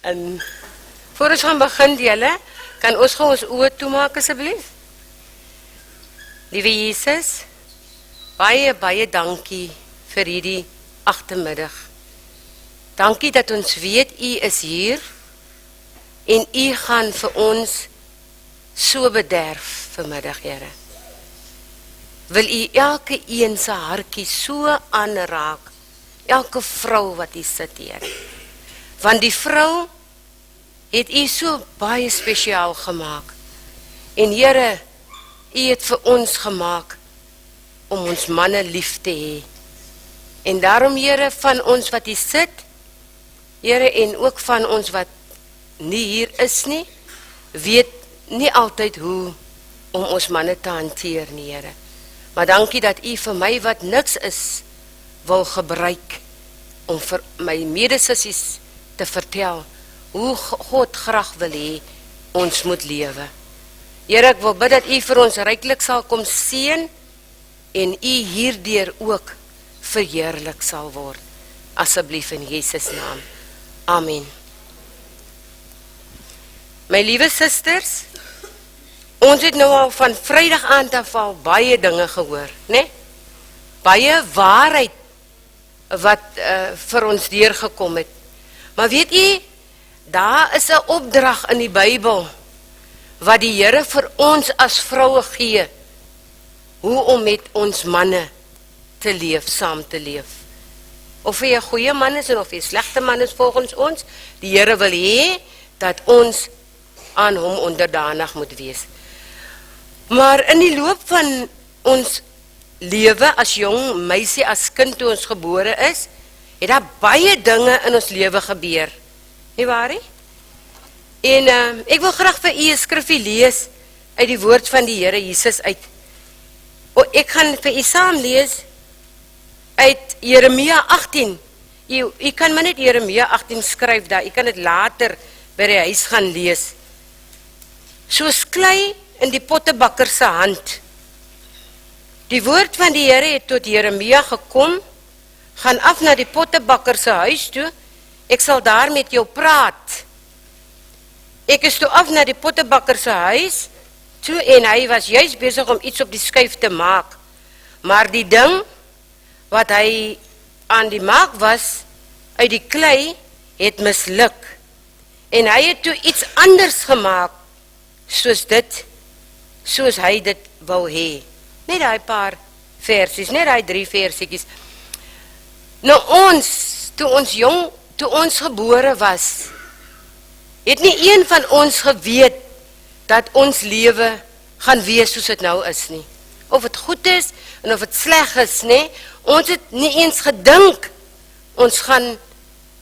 En voor ons gaan begin, julle, kan ons gou ons oë toemaak asseblief? Liewe Jesus, baie dankie vir hierdie agtermiddag. Dankie dat ons weet U is hier en U gaan vir ons so bederf vanmiddag, Here. Wil U elke een se hartjie so aanraak, elke vrou wat hier sit, Here. Want die vrou het U so baie spesiaal gemaak. En Here, U het vir ons gemaak om ons manne lief te hê. En daarom, Here, van ons wat hier sit, Here, en ook van ons wat nie hier is nie, weet nie altyd hoe om ons manne te hanteer nie, Here. Maar dankie dat U vir my wat niks is, wil gebruik om vir my medesissies te vertel hoe God graag wil hê ons moet lewe. Here, ek wil bid dat U vir ons ryklik sal kom seën en U hierdeur ook verheerlik sal word. Asseblief in Jesus naam. Amen. My liewe susters, ons het nou al van Vrydag aand af al baie dinge gehoor, né? Baie waarheid wat vir ons deurgekom het. Maar weet u, daar is 'n opdrag in die Bybel wat die Here vir ons as vroue gee, hoe om met ons manne te leef, saam te leef. Of jy 'n goeie man is en of jy 'n slegte man is volgens ons, die Here wil hê dat ons aan hom onderdanig moet wees. Maar in die loop van ons lewe as jong meisie, as kind toe ons gebore is, het daar baie dinge in ons lewe gebeur. Nie waar nie? En ek wil graag vir u 'n skrifgie lees uit die woord van die Here Jesus uit. Ek gaan vir u saam lees uit Jeremia 18. U kan maar net Jeremia 18 skryf daar. U kan dit later by die huis gaan lees. Soos klei in die pottebakker se hand. Die woord van die Here het tot Jeremia gekom, gaan af na die pottebakker se huis toe, ek sal daar met jou praat. Ek is toe af na die pottebakker se huis toe en hy was juist besig om iets op die skuif te maak. Maar die ding wat hy aan die maak was, uit die klei, het misluk. En hy het toe iets anders gemaak, soos hy dit wou hê. Net daai paar versies, net daai 3 versiekies. Nou toe ons gebore was, het nie een van ons geweet dat ons lewe gaan wees soos dit nou is nie. Of het goed is en of het sleg is, nie. Ons het nie eens gedink ons gaan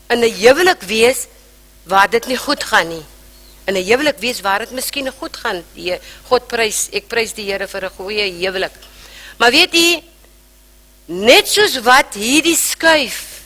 in 'n huwelik wees waar dit nie goed gaan nie. In 'n huwelik wees waar dit miskien goed gaan. Ek prys die Here vir 'n goeie huwelik. Maar weet jy, net soos wat hierdie skuif,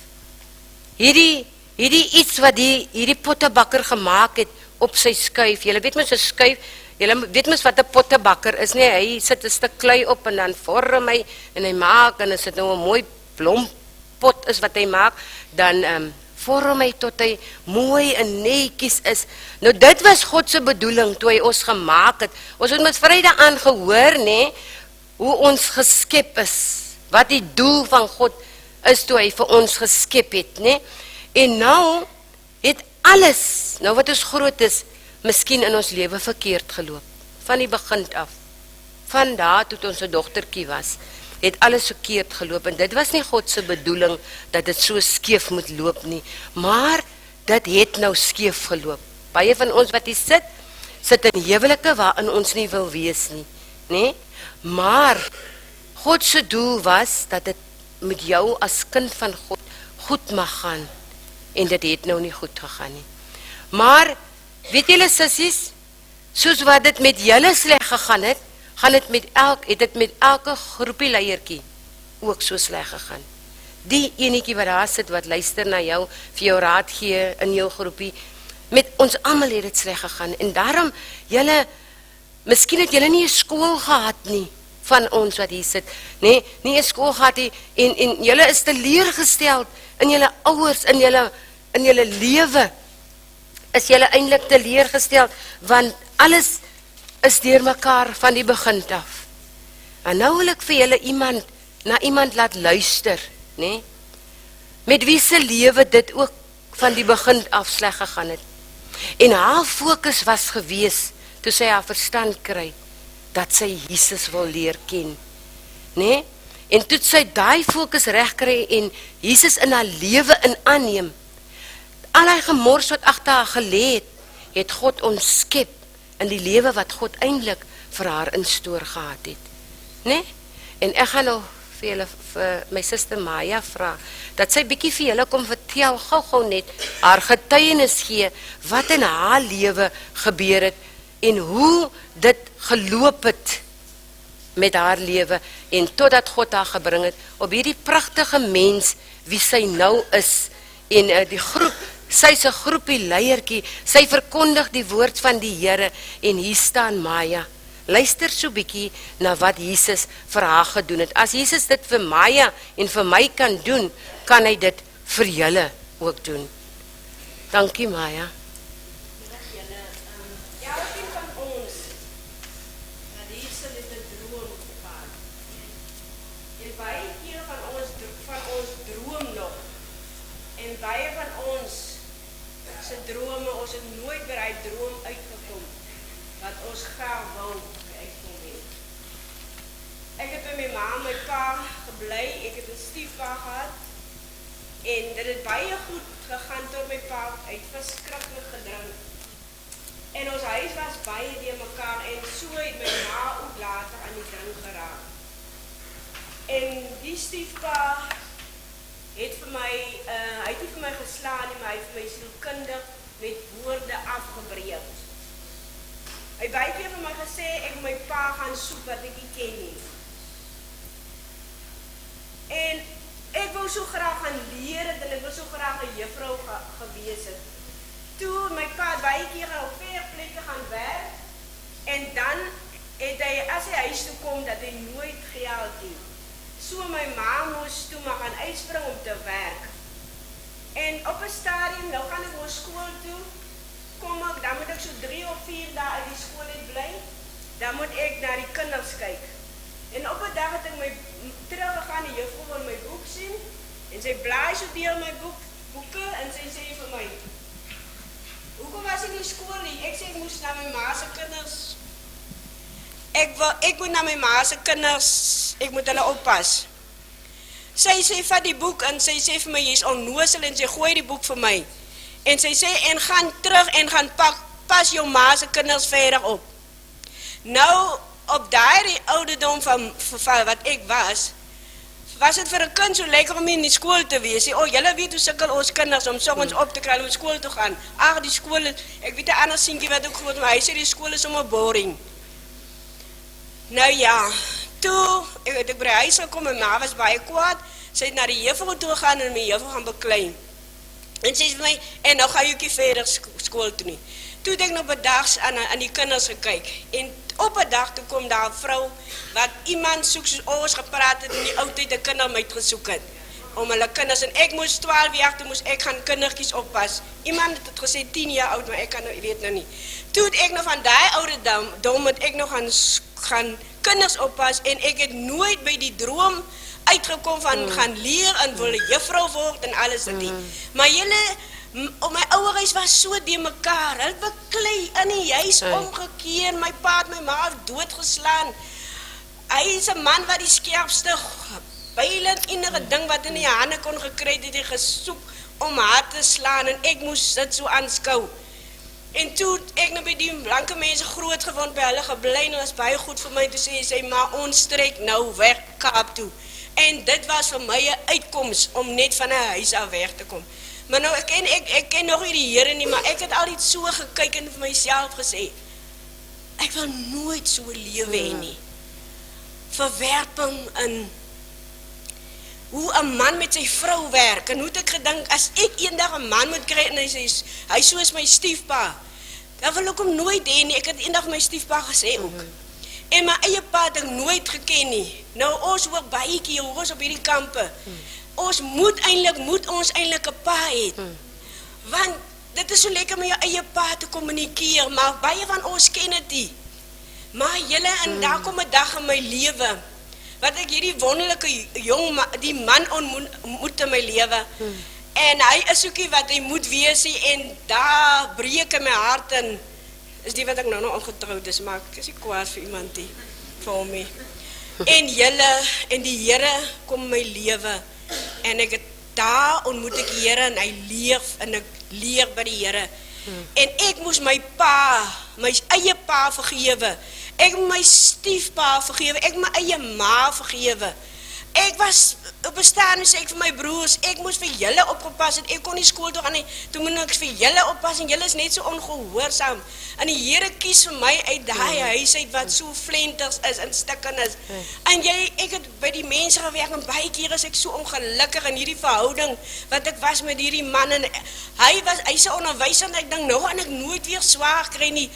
hierdie iets wat hierdie pottebakker gemaak het op sy skuif. Julle weet mos 'n skuif, julle weet mos wat 'n pottebakker is, nie? Hy sit 'n stuk klei op en dan vorm hy en hy maak en as dit nou 'n mooi blompot is wat hy maak, dan vorm hy tot hy mooi en netjies is. Nou dit was God se bedoeling toe hy ons gemaak het. Ons het met Vrydag aan gehoor, nê, hoe ons geskep is. Wat die doel van God is toe hy vir ons geskep het, nê? En nou het alles, nou wat ons groot is, miskien in ons lewe verkeerd geloop. Van die begin af. Van daar toe ons 'n dogtertjie was, het alles verkeerd geloop. En dit was nie God se bedoeling dat dit so skeef moet loop nie. Maar dit het nou skeef geloop. Baie van ons wat hier sit in huwelike waarin ons nie wil wees nie, nê? Maar God se doel was dat dit met jou as kind van God goed mag gaan. En dit het nou nie goed gegaan nie. Maar, weet julle sissies, soos wat dit met julle sleg gegaan het, het dit met elke groepie leiertjie ook so sleg gegaan. Die enetjie wat daar sit, wat luister na jou, vir jou raad gee in jou groepie, met ons almal het dit sleg gegaan. En daarom, julle, miskien het julle nie 'n skool gehad nie, van ons wat hier sit, nie 'n skool gehad nie, en julle is teleurgesteld in julle ouers, in julle lewe. is julle eintlik teleurgestel, want alles is deur mekaar van die begin af. En nou wil ek vir julle na iemand laat luister, né? Met wie se lewe dit ook van die begin af sleg gegaan het. En haar fokus was gewees, toe sy haar verstand kry, dat sy Jesus wil leer ken, né? En toe sy daai fokus reg kry en Jesus in haar lewe aanneem, al die gemors wat agter haar gelê het, het God ontskep in die lewe wat God eintlik vir haar instoor gehad het, né? En ek gaan nou vir my suster Maya vra, dat sy bietjie vir julle kom vertel, gou net, haar getuienis gee, wat in haar lewe gebeur het, en hoe dit geloop het met haar lewe, en totdat God haar gebring het, op hierdie pragtige mens, wie sy nou is, en die groep, sy is 'n groepie leiertjie, sy verkondig die woord van die Here, en hier staan Maya. Luister so bietjie na wat Jesus vir haar gedoen het. As Jesus dit vir Maya en vir my kan doen, kan hy dit vir julle ook doen. Dankie Maya. Elkeen van ons, dat hier sit dit 'n droom gehad. En baie keer van ons droom nog. En baie van ons se drome, ons het nooit by daai droom uitgekom wat ons graag wou uitkom het. Ek het by my ma en my pa gebly, ek het 'n stiefpa gehad, en dit het baie goed gegaan tot my pa uit verskriklik gedrink. En ons huis was baie deur mekaar, en so het my ma ook later aan die drink geraak. En die stiefpa het vir my, hy het nie vir my geslaan nie, maar hy het vir my sielkundig met woorde afgebreek. Hy het baie keer vir my gesê, ek moet my pa gaan soek wat ek nie ken nie. En ek wou so graag gaan leer het, en ek wou so graag 'n juffrou gewees het. Toe my pa baie keer op ver plekke gaan werk, en dan het hy, as hy huis toe kom, dat hy nooit geld het. So my ma moes toe maar gaan uitspring om te werk. En op 'n stadium, nou gaan ek oor skool toe, kom ek, dan moet ek so 3 of 4 dae uit die skool uit bly, dan moet ek na die kinders kyk. En op 'n dag het ek my teruggegaan, die juffrou wil my boek sien, en sy blaai so deel my boeke, en sy sê vir my, hoekom was ek nie skool nie? Ek sê ek moes na my ma se kinders. Ek moet na my ma se kinders, ek moet hulle oppas. Sy sê vat die boek, en sy sê vir my, jy is onnoosel, en sy gooi die boek vir my. En sy sê, en gaan terug en gaan pas jou ma se kinders verder op. Nou, op daai ouderdom van wat ek was dit vir 'n kind so lekker om in die skool te wees. Sê, julle weet hoe sukkel ons kinders om soggens op te kry om skool toe gaan. Ag, die skool, ek weet 'n ander seentjie wat ook groot, maar hy sê die skool is sommer boring. Nou ja, toe ek by die huis gekom, en ma was baie kwaad. Sy het na die juffrou toe gegaan en my juffrou gaan beklei. En sy sê vir my, en nou ga jy ook verder skool toe nie. Toe het ek nog bedags aan die kinders gekyk, en op 'n dag toe kom daar 'n vrou, wat iemand soek soos ons gepraat het in die ou tyd 'n kindermeid gesoek het, om hulle kinders, en ek moes 12 jaar, toe moes ek gaan kindertjies oppas. Iemand het gesê 10 jaar oud, maar ek kan nou, weet nou nie. Toe het ek nog van daai ouderdom, het ek nog gaan kinders oppas, en ek het nooit by die droom uitgekom van gaan leer, en wil 'n juffrou word, en alles dit. Maar julle, op my ouerhuis was so die mekaar, hulle beklei in die huis omgekeer, my pa het my ma doodgeslaan. Hy is 'n man wat die skerpste bylend enige ding wat in die hande kon gekry het, hy gesoek om haar te slaan, en ek moes dit so aanskou. En toe ek nou by die blanke mense groot geword, by hulle gebly, en was baie goed vir my, toe sê sy, maar ons trek nou weg Kaap toe. En dit was vir my 'n uitkoms om net van 'n huis af weg te kom. Maar nou, ek ken nog nie die Here nie, maar ek het altyd so gekyk en vir myself gesê, ek wil nooit so lewe hê nie. Verwerping in hoe 'n man met sy vrou werk, en hoe het ek gedink, as ek eendag 'n man moet kry, en hy soos my stiefpa, dan wil ek hom nooit hê nie. Ek het eendag my stiefpa gesê ook. En my eie pa het ek nooit geken nie. Nou, ons hoor baie keer, ons op hierdie kampe, ons moet eintlik 'n pa hê. Want dit is so lekker met jou eie pa te kommunikeer, maar baie van ons ken dit nie. Maar julle, en daar kom 'n dag in my lewe, wat ek hierdie wonderlike die man ontmoet in my lewe, en hy is ookie wat hy moet wees, en daar breek in my hart, en is die wat ek nou ongetrouwd is, maar ek is nie kwaad vir iemand die, vir my. En julle, en die Here kom in my lewe, en ek het daar ontmoet ek die Here, en hy leef, en ek leer by die Here. En ek moes my pa, my eie pa vergewe. Ek moet my stiefpa vergewe, ek moet my eie ma vergewe. Ek was op 'n staan en sê ek vir my broers, ek moes vir julle opgepas het, ek kon nie skool toe gaan nie, toe moet ek vir julle oppas, en julle is net so ongehoorsaam. En die Here kies vir my uit daai huis uit wat so flenters is en stikken is. En ek het by die mense gewerk, en baie keer is ek so ongelukkig in hierdie verhouding, wat ek was met hierdie man, en hy's 'n onderwyser, en ek dink nou gaan ek nooit weer swaar kry nie.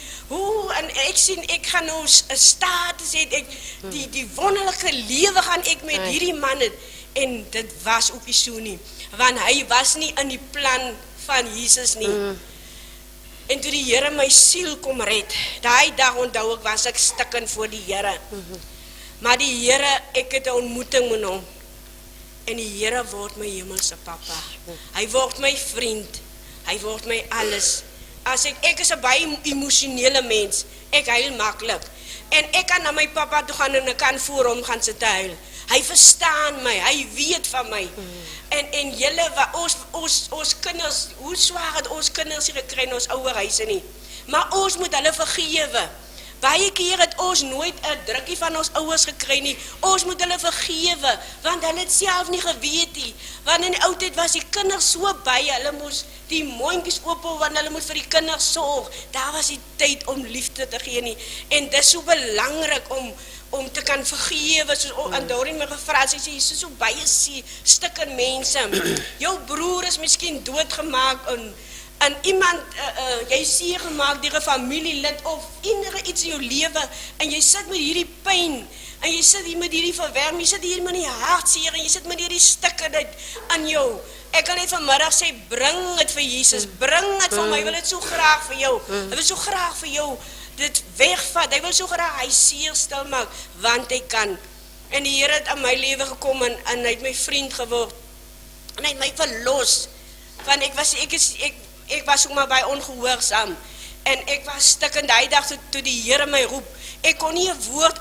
En ek sien, ek gaan nou 'n status hê, die wonderlike lewe gaan ek met hierdie man het, en dit was ook nie so nie, want hy was nie in die plan van Jesus nie. En toe die Here my siel kom red, daai dag onthou ek, was ek stikken voor die Here. Maar die Here, ek het 'n ontmoeting met hom, en die Here word my hemelse papa. Hy word my vriend, hy word my alles. As ek is 'n baie emosionele mens, ek huil maklik, en ek kan na my papa toe gaan, en ek kan voor hom gaan sit huil. Hy verstaan my, hy weet van my. En julle, ons kinders, hoe swaar het ons kinders hier gekry in ons ouer huise nie. Maar ons moet hulle vergewe. Baie keer het ons nooit 'n drukkie van ons ouers gekry nie. Ons moet hulle vergewe, want hulle het self nie geweet nie. Want in die ou tyd was die kinders so baie, hulle moes die mondjies oophou, want hulle moet vir die kinders sorg. Daar was die tyd om liefde te gee nie. En dis so belangrik om te kan vergewe, soos Andorie my gevra, sy sê, jy is so baie stikken mense. Jou broer is miskien doodgemaak, en iemand, jy seer gemaak deur 'n familielid, of enige iets in jou lewe, en jy sit met hierdie pyn, en jy sit hier met hierdie verwerming, jy sit hier met die hartseer, en jy sit met hierdie stikke dit aan jou. Ek kan net vanmiddag sê, bring het vir Jesus, bring het vir my, hy wil het so graag vir jou, hy wil so graag vir jou, dit wegvat, hy wil so graag hy seer stil maak, want hy kan. En die Here het aan my lewe gekom, en hy het my vriend geword, en hy het my verlos, want ek was ook maar baie ongehoorsaam, en ek was stikkend die dag toe die Here my roep, ek kon nie 'n woord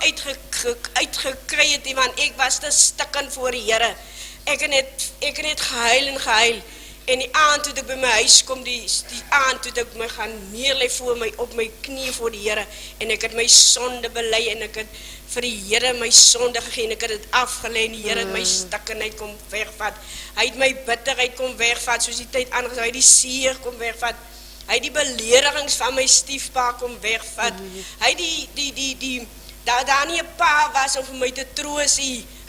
uitgekry het nie, want ek was te stikkend voor die Here. Ek het net gehuil en gehuil, en die aand toe ek by my huis kom, die aand toe ek my gaan neerlê voor my, op my knie voor die Here, en ek het my sonde bely, en ek het vir die Here my sonde gegee, en ek het dit afgelê, en die Here het my stikkenheid kom wegvat, hy het my bitterheid kom wegvat, soos die tyd aangesê, hy het die seer kom wegvat, hy het die beledigings van my stiefpa kom wegvat, hy het daar nie 'n pa was om vir my te troos,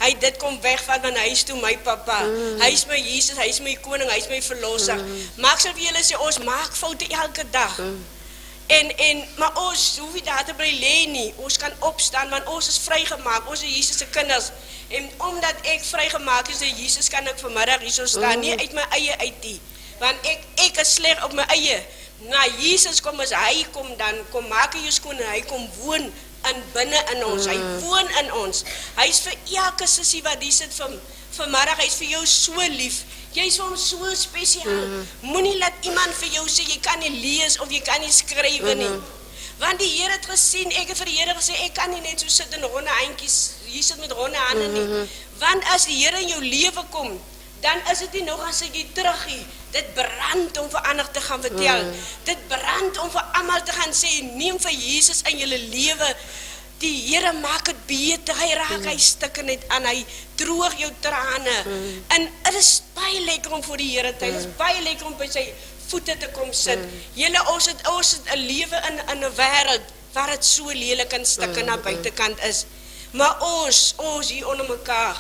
hy dit kom wegvat, want hy is toe my papa, hy is my Jesus, hy is my koning, hy is my verlosser, maar ek sal vir julle sê, ons maak foute elke dag, maar ons hoef nie daar te bly lê nie, ons kan opstaan, want ons is vrygemaak, ons is Jesus se kinders, en omdat ek vrygemaak is deur Jesus, kan ek vanmiddag hier so staan, nie uit my eie uit nie, want ek is sleg op my eie, maar Jesus kom, as hy kom, dan kom maak hy jou skoon, en hy kom woon binne in ons, hy woon in ons, hy is vir elke sissie wat die sit vanmiddag, hy is vir jou so lief, jy is vir hom so spesiaal, moenie laat iemand vir jou sê, jy kan nie lees, of jy kan nie skrywe nie, want die Here het gesien, ek het vir die Here gesê, ek kan nie net so sit in ronde eindjies, hier sit met ronde hande nie, want as die Here in jou lewe kom, dan is dit nie nog as jy terug nie, dit brand om vir ander te gaan vertel, dit brand om vir almal te gaan sê, neem vir Jesus in julle lewe, die Here maak het beter, hy raak hy stikken net aan, hy droog jou trane, en het is baie lekker om voor die Here te, het is baie lekker om by sy voete te kom sit, julle, ons het 'n lewe in 'n wêreld, waar het so lelik en stikken na buitekant is, maar ons hier onder mekaar,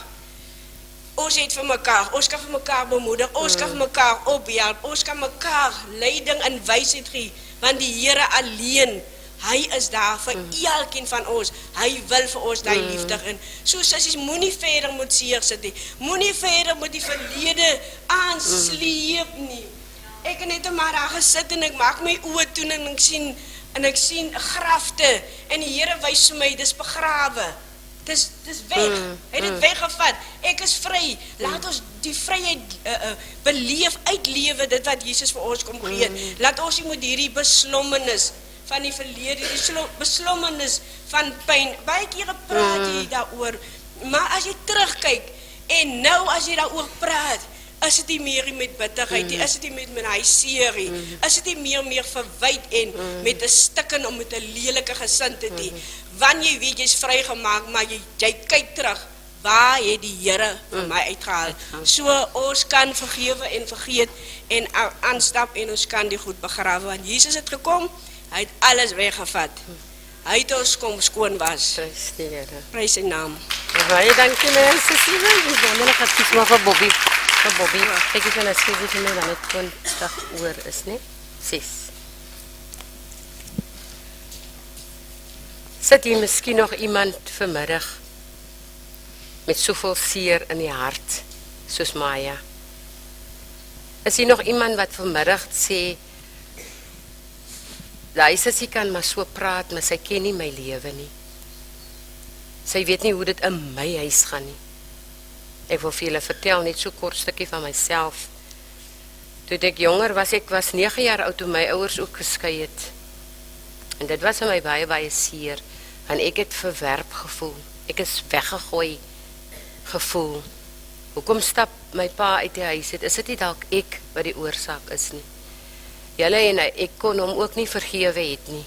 ons het vir mekaar, ons kan vir mekaar bemoedig, ons kan vir mekaar ophelp, ons kan mekaar leiding en wysheid gee, want die Here alleen, hy is daar vir elkeen van ons, hy wil vir ons die liefde in, so sissies, moenie verder moet seer sit nie, moenie verder moet die verlede aansleep nie, ek het net maar daar gesit en ek maak my oë toe en ek sien grafte en die Here wys vir my dis begrawe. Dis weg. Hy het dit weggevat. Ek is vry. Laat ons die vryheid beleef, uitlewe dit wat Jesus vir ons kom gee. Laat ons nie moet hierdie beslommenis van die verlede, die beslommenis van pyn. Baie kere praat jy daaroor, maar as jy terugkyk en nou as jy daaroor praat, is dit nie meer met bitterheid nie, is dit nie met hy seer nie, is dit nie meer verwyd en met 'n stikken om met 'n lelike gesindheid nie. Want jy weet jy's vrygemaak, maar jy kyk terug, waar het die Here vir my uitgehaal? So ons kan vergewe en vergeet en aanstap en ons kan die goed begrawe, want Jesus het gekom, hy het alles weggevat. Hy het ons kom skoon was. Prys die Here. Prys sy naam. Baie dankie mense, Sieve. Dis wonderlik dat jy maar vir Bobby. Vir Bobby. Ek het net skryf vir my dan dit 20 oor is, né? 6. Sit jy miskien nog iemand vanmiddag met soveel seer in die hart soos Maya? Is hier nog iemand wat vanmiddag sê daai sussie kan maar so praat, maar sy ken nie my lewe nie. Sy weet nie hoe dit in my huis gaan nie. Ek wil vir julle vertel net so kort stukkie van myself. Toe ek jonger was, ek was 9 jaar oud toe my ouers ook geskei het. En dit was vir my baie, baie seer. En ek het verwerp gevoel. Ek is weggegooi gevoel. Hoekom stap my pa uit die huis het? Is dit nie dalk ek wat die oorsaak is nie? Julle en ek kon hom ook nie vergewe het nie.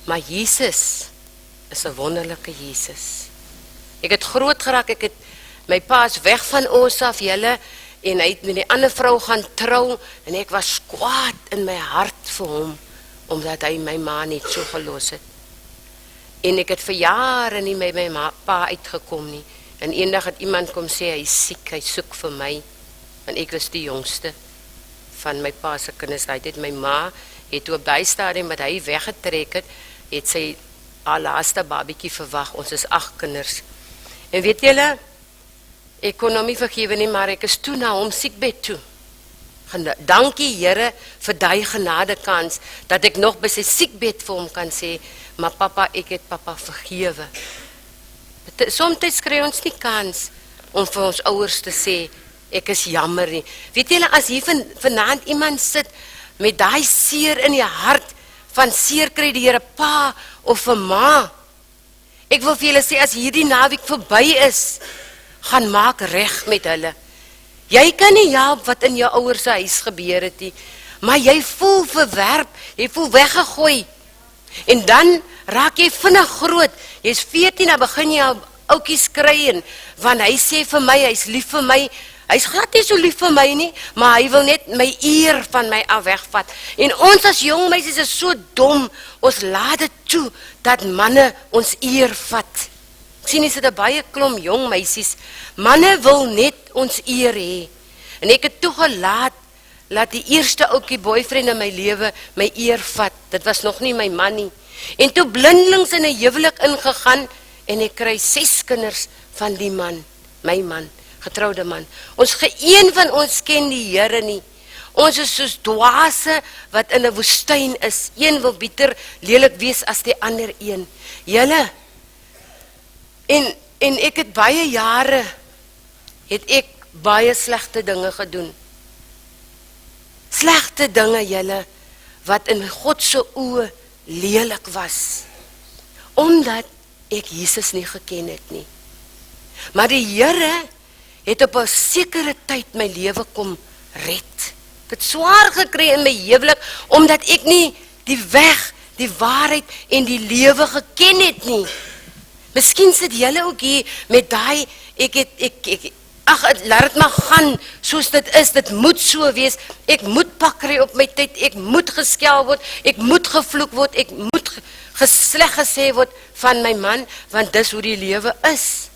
Maar Jesus is 'n wonderlike Jesus. Ek het groot geraak, my pa is weg van ons af, julle, en hy het met die ander vrou gaan trou, en ek was kwaad in my hart vir hom, omdat hy my ma net so gelos het. En ek het vir jare nie met my pa uitgekom nie, en eendag het iemand kom sê, hy is siek, hy soek vir my, en ek was die jongste van my pa se kinders. Hy het my ma, het toe op die stadium wat hy weggetrek het sy haar laaste babietjie verwag. Ons is 8 kinders. En weet julle, ek kon hom nie vergewe nie, maar ek is toe na hom siekbed toe. Dankie Here vir daai genadekans, dat ek nog by sy siekbed vir hom kan sê, maar papa, ek het papa vergewe. Soms kry ons nie kans om vir ons ouers te sê, ek is jammer nie. Weet julle, as hier vanaand iemand sit met daai seer in die hart, van seer kry die Here pa of 'n ma, ek wil vir julle sê, as hierdie naweek verby is, gaan maak reg met hulle. Jy kan nie help wat in jou ouers se huis gebeur het nie, maar jy voel verwerp, jy voel weggegooi. En dan raak jy vinnig groot. Jy's 14, dan begin jy al ouetjies kry en want hy sê vir my, hy's lief vir my. Hy's glad nie so lief vir my nie, maar hy wil net my eer van my af wegvat. En ons as jong meisies is so dom, ons laat dit toe dat manne ons eer vat. Ek sien, is dit 'n baie klomp jong meisies. Manne wil net ons eer hê. En ek het toegelaat, laat die eerste ouetjie boyfriend in my lewe my eer vat. Dit was nog nie my man nie. En toe blindelings in 'n huwelik ingegaan, en ek kry 6 kinders van die man, my man, getroude man. Ons geen van ons ken die Here nie. Ons is soos dwaase wat in 'n woestyn is. Een wil bitter lelik wees as die ander een. Julle, en ek het baie jare, het ek baie slegte dinge gedoen. Slegte dinge, julle, wat in God se oë lelik was. Omdat ek Jesus nie geken het nie. Maar die Here het op 'n sekere tyd my lewe kom red. Ek het swaar gekry in my huwelik, omdat ek nie die weg, die waarheid en die lewe geken het nie. Miskien sit julle ook hier met daai, ag, laat dit maar gaan, soos dit is, dit moet so wees, ek moet pak kry op my tyd, ek moet geskel word, ek moet gevloek word, ek moet sleg gesê word van my man, want dis hoe die lewe is.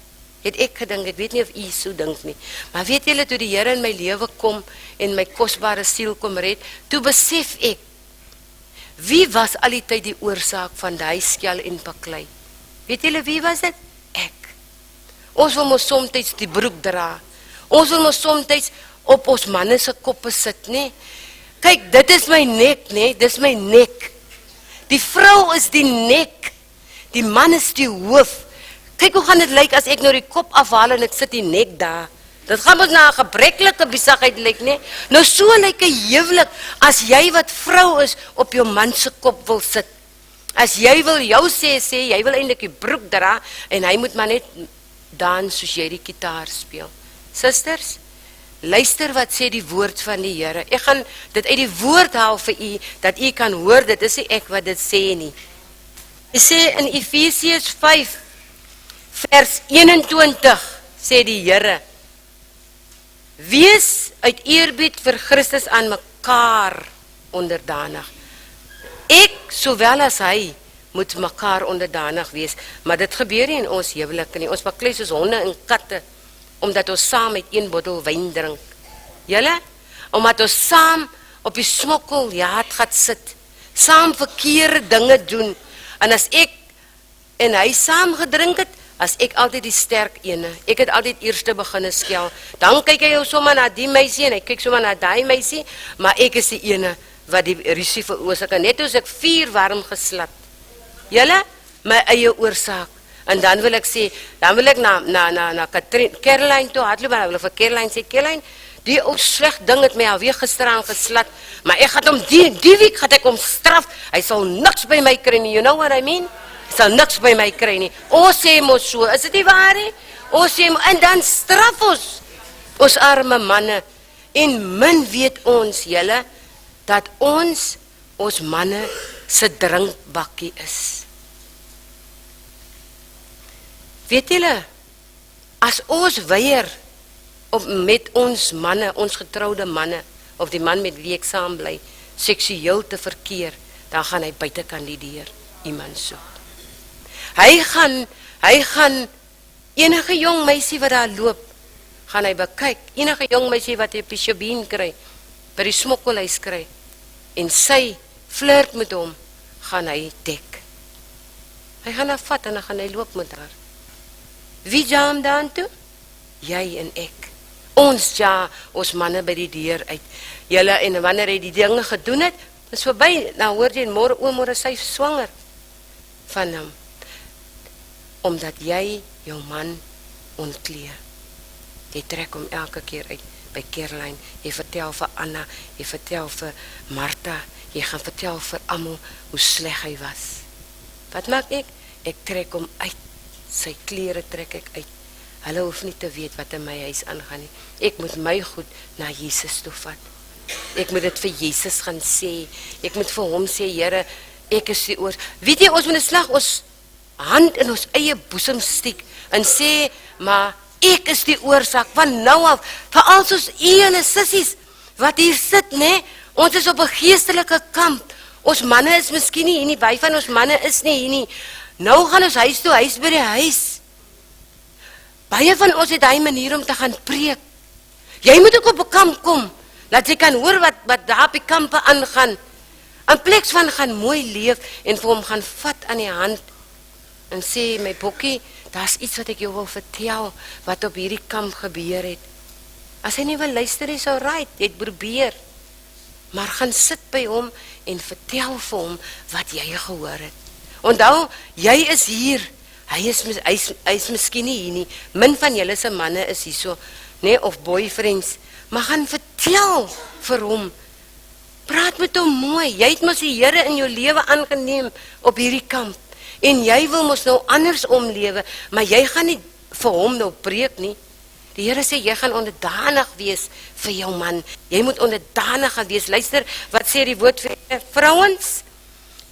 Het ek gedink, ek weet nie of u so dink nie, maar weet julle, toe die Here in my lewe kom, en my kosbare siel kom red, toe besef ek, wie was al die tyd die oorsaak van die skel en baklei? Weet julle, wie was dit? Ek. Ons wil mos soms die broek dra, ons wil mos soms op ons manne se koppe sit, nee? Kyk, dit is my nek, nee, dis my nek. Die vrou is die nek. Die man is die hoof. Kyk hoe gaan dit lyk as ek nou die kop afhaal en ek sit die nek daar. Dit gaan mos na 'n gebreklike besigheid lyk, nee. Nou so lyk 'n huwelik as jy wat vrou is op jou man se kop wil sit. As jy wil jou sê jy wil eintlik die broek dra en hy moet maar net dans soos jy die gitaar speel. Susters, luister wat sê die woord van die Here. Ek gaan dit uit die woord haal vir u dat u kan hoor, dit is nie ek wat dit sê nie. Hy sê in Efesiërs 5 vers 21 sê die Here: Wees uit eerbied vir Christus aan mekaar onderdanig. Ek sowel as hy moet mekaar onderdanig wees, maar dit gebeur nie in ons huwelike nie. Ons baklei soos honde en katte omdat ons saam met een bottel wyn drink. Julle, omdat ons saam op die smokkeljaat gaan sit, saam verkeerde dinge doen. En as ek en hy saam gedrink het, as ek altyd die sterk ene, ek het altyd eerste beginne skel, dan kyk hy jou sommer na die meisie en hy kyk sommer na die meisie, maar ek is die ene wat die rusie veroorsaak. Net as ek 4 warm geslat. Julle, my eie oorsaak. En dan wil ek sê, dan wil ek na Caroline toe hardloop, en wil ek vir Caroline sê, Caroline, die ou sleg ding het my alweer gisteraan geslat, maar ek gaan hom die week gaan ek hom straf. Hy sal niks by my kry nie, you know what I mean? Hy sal niks by my kry nie. Ons sê mos so, is dit nie waar nie? Ons sê, en dan straf ons arme manne. En min weet ons, julle, dat ons manne se drinkbakkie is. Weet julle, as ons weier met ons manne, ons getroude manne, of die man met wie ek saam bly, seksueel te verkeer, dan gaan hy buite kandideer, iemand soek. Hy gaan enige jong meisie wat daar loop, gaan hy bekyk, enige jong meisie wat hy pisjobien kry, by die smokkelhuis kry, en sy flirt met hom, gaan hy dek. Hy gaan haar vat en dan gaan hy loop met haar. Wie jaam dan toe? Jy en ek. Ons ja, ons manne by die deur uit. Julle, en wanneer hy die dinge gedoen het, is voorbij, nou hoor jy, môre sy swanger van hom. Omdat jy jou man ontklee. Jy trek hom elke keer uit by Caroline. Jy vertel vir Anna, jy vertel vir Martha, jy gaan vertel vir almal hoe sleg hy was. Wat maak ek? Ek trek hom uit. Sy klere trek ek uit. Hulle hoef nie te weet wat in my huis aangaan nie. Ek moet my goed na Jesus toe vat. Ek moet dit vir Jesus gaan sê. Ek moet vir hom sê, Here, ek is die oor. Weet jy, ons moet 'n slag ons hand in ons eie boesem steek en sê, maar ek is die oorsaak van nou af, vir al soos julle sissies wat hier sit, né? Ons is op 'n geestelike kamp. Ons manne is miskien nie hier nie, baie van ons manne is nie hier nie. Nou gaan ons huis toe, huis by die huis. Baie van ons het daai manier om te gaan preek. Jy moet ook op 'n kamp kom, dat jy kan hoor wat daar op die kampe aangaan. In plek van gaan mooi leef en vir hom gaan vat aan die hand en sê, my bokkie, daar's iets wat ek jou wil vertel, wat op hierdie kamp gebeur het. As hy nie wil luister, is alright, jy het probeer. Maar gaan sit by hom en vertel vir hom wat jy gehoor het. Onthou, jy is hier. Hy is miskien nie hier nie. Min van julle se manne is hier so, nee, of boyfriends. Maar gaan vertel vir hom. Praat met hom mooi. Jy het mos die Here in jou lewe aangeneem op hierdie kamp. En jy wil mos nou anders omlewe, maar jy gaan nie vir hom nou preek nie. Die Here sê, jy gaan onderdanig wees vir jou man. Jy moet onderdanig gaan wees. Luister, wat sê die woord vir vrouens?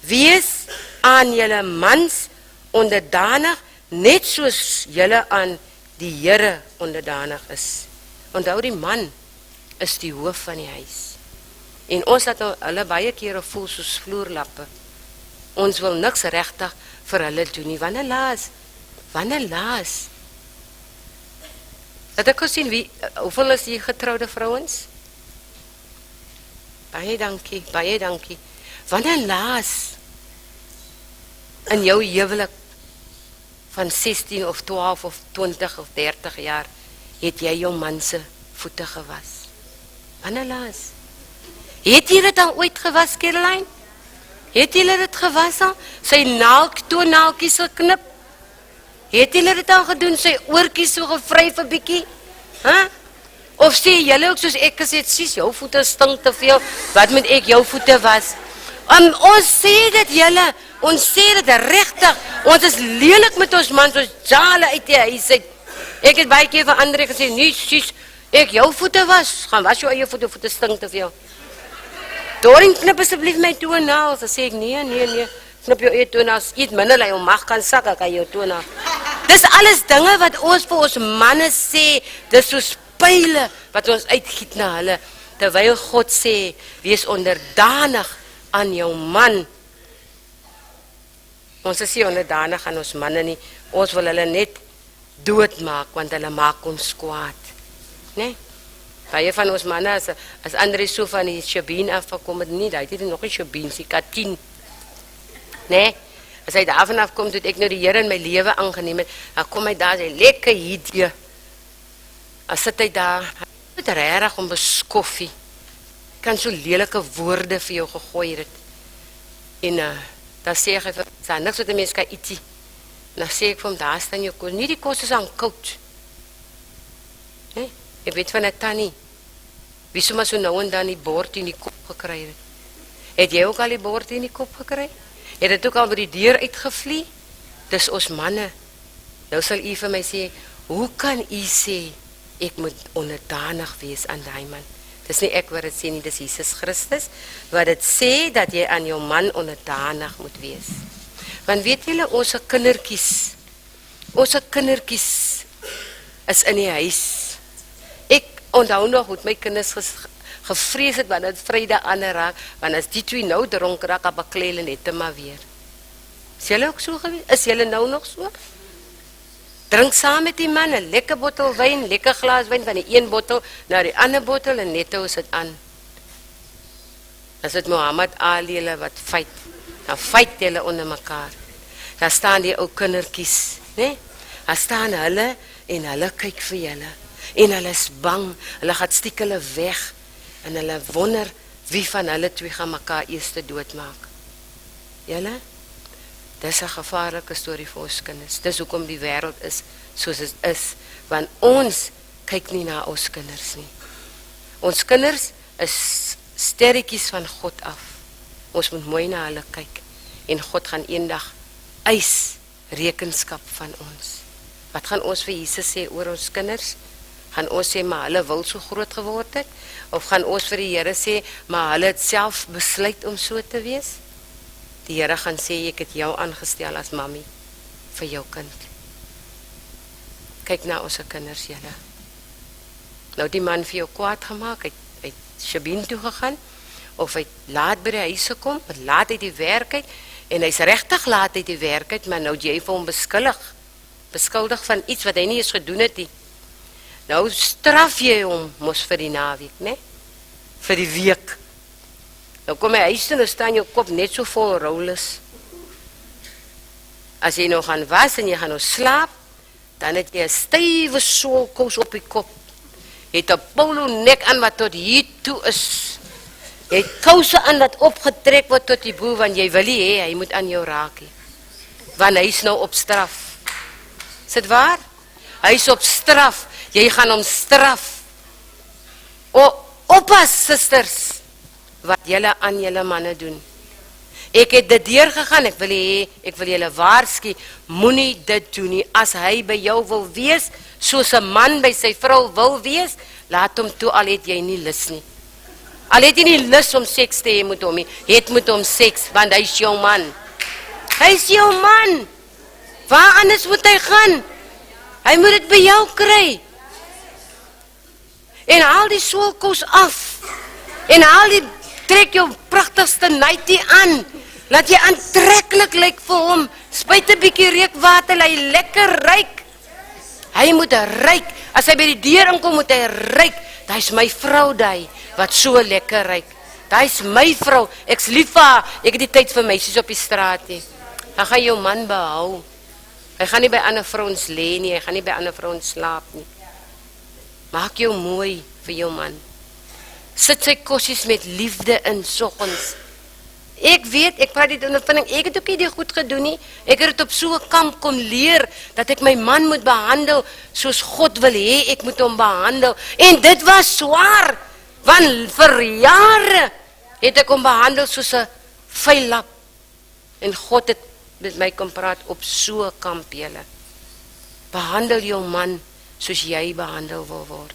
Wees aan julle mans onderdanig, net soos julle aan die Here onderdanig is. Onthou, die man is die hoof van die huis. En ons laat hulle baie kere voel soos vloerlappe. Ons wil niks regtig vir hulle doen nie. Wanneer laas? Dat ek gesien, hoeveel is die getrouwde vrouens? Baie dankie. Wanneer laas in jou huwelik van 16 of 12 of 20 of 30 jaar het jy jou man se voete gewas? Wanneer laas? Het jy dit al ooit gewas, Caroline? Het jy dit gewas al? Sy toonaaltjies geknip? Het jy dit al gedoen? Sy oortjies so gevryf 'n bietjie? Of sê julle ook soos ek gesê, sies, jou voete stink te veel, wat moet ek jou voete was? Ons sê dit julle, ons sê dit regtig, ons is lelik met ons mans, ons jale uit die huis uit. Ek het baie keer vir Andre gesê, nee, sies, ek jou voete was, gaan was jou eie voete stink te veel. Doring, knip asseblief my toenaals, dan sê ek, nee, knip jou eie toenaals, eet minder, dat jou mag kan sak, kan jou toenaals. Dis alles dinge wat ons vir ons manne sê, dis soos pyle wat ons uitgiet na hulle, terwyl God sê, wees onderdanig aan jou man. Ons is nie onderdanig aan ons manne nie, ons wil hulle net doodmaak, want hulle maak ons kwaad. Nee? Baie van ons manne, as Andre so van die Shabine afgekom het, nie, dat het nog nie Shabine, sy Katien. Nee? As hy daarvan afkom, toe ek nou die Here in my lewe aangeneem het, dan kom hy daar, sy lekker hierdie. As sit hy daar, hy het regtig om beskoffie, kan so lelike woorde vir jou gegooi het. En dan sê ek vir hom, niks wat die mens kan eet. Dan sê ek vir hom, daar staan jou kos, nie die kos is aan koud. Nee? Ek weet van 'n tannie, wie sommer so nou en dan die bord in die kop gekry het. Het jy ook al die bord in die kop gekry? Het dit ook al by die deur uitgevlie? Dis ons manne. Nou sal u vir my sê, hoe kan u sê, ek moet onderdanig wees aan daai man? Dis nie ek wat dit sê nie, dis Jesus Christus, wat dit sê, dat jy aan jou man onderdanig moet wees. Want weet julle, ons kindertjies is in die huis. Ek onthou nog hoe my kinders gevrees het, want het Vrydag aanraak, want as die twee nou dronk raak, dan baklei hulle net maar weer. Is julle ook so gewees? Is julle nou nog so? Drink saam met die man, 'n lekker bottel wyn, lekker glas wyn, van die een bottel na die ander bottel, en net hou is dit aan. As dit Muhammad Ali hulle wat fight, dan fight hulle onder mekaar. Daar staan die ou kindertjies, né? Daar staan hulle, en hulle kyk vir julle, en hulle is bang, hulle gaan stiek hulle weg, en hulle wonder, wie van hulle twee gaan mekaar eers doodmaak. Julle? Dis 'n gevaarlike storie vir ons kinders. Dis hoekom die wêreld is soos dit is, want ons kyk nie na ons kinders nie. Ons kinders is sterretjies van God af. Ons moet mooi na hulle kyk, en God gaan eendag eis rekenskap van ons. Wat gaan ons vir Jesus sê oor ons kinders? Gaan ons sê, maar hulle wil so groot geword het? Of gaan ons vir die Here sê, maar hulle het self besluit om so te wees? Die Here gaan sê, ek het jou aangestel as mammy vir jou kind. Kyk na ons kinders, julle. Nou die man vir jou kwaad gemaak, hy het Shabine toe gegaan, of hy laat by die huis gekom, laat uit die werk uit, en hy's regtig laat uit die werk uit, maar nou jy vir hom beskuldig van iets wat hy nie eens gedoen het nie. Nou straf jy hom mos vir die naweek, né? Vir die week. Nou kom hy huis toe, nou staan jou kop net so vol rollers. As jy nou gaan was en jy gaan nou slaap, dan het jy 'n stywe soolkous op die kop. Jy het 'n polo nek aan wat tot hier toe is. Jy het kouse aan wat opgetrek word tot die boe, want jy wil nie hê, hy moet aan jou raak. Want hy is nou op straf. Is dit waar? Hy is op straf. Jy gaan hom straf. Oppas, sisters, wat julle aan julle manne doen. Ek het dit deurgegaan, ek wil julle waarsku, moenie dit doen nie. As hy by jou wil wees, soos 'n man by sy vrou wil wees, laat hom toe, al het jy nie lus nie. Al het jy nie lus om seks te hê met hom nie, het met hom seks, want hy is jou man. Hy is jou man. Waar anders moet hy gaan? Hy moet dit by jou kry. En haal die soolkous af. En trek jou pragtigste nightie aan. Laat jy aantreklik lyk vir hom. Spuit 'n bietjie reukwater, laat hy lekker ruik. Hy moet ruik. As hy by die deur inkom, moet hy ruik. Daai's my vrou daai wat so lekker ruik. Daai's my vrou. Ek's lief vir haar. Ek het die tyd vir meisies op die straat nie. Dan gaan jou man behou. Hy gaan nie by ander vrouens lê nie, hy gaan nie by ander vrouens slaap nie. Maak jou mooi vir jou man. sit sy kossies met liefde in soggens. Ek weet, ek praat dit ondervinding, ek het ook nie dit goed gedoen nie. Ek het dit op so 'n kamp kon leer, dat ek my man moet behandel, soos God wil hê, ek moet hom behandel. En dit was swaar, want vir jare het ek hom behandel soos 'n vuillap. En God het met my kom praat op so 'n kamp, julle. Behandel jou man, soos jy behandel wil word.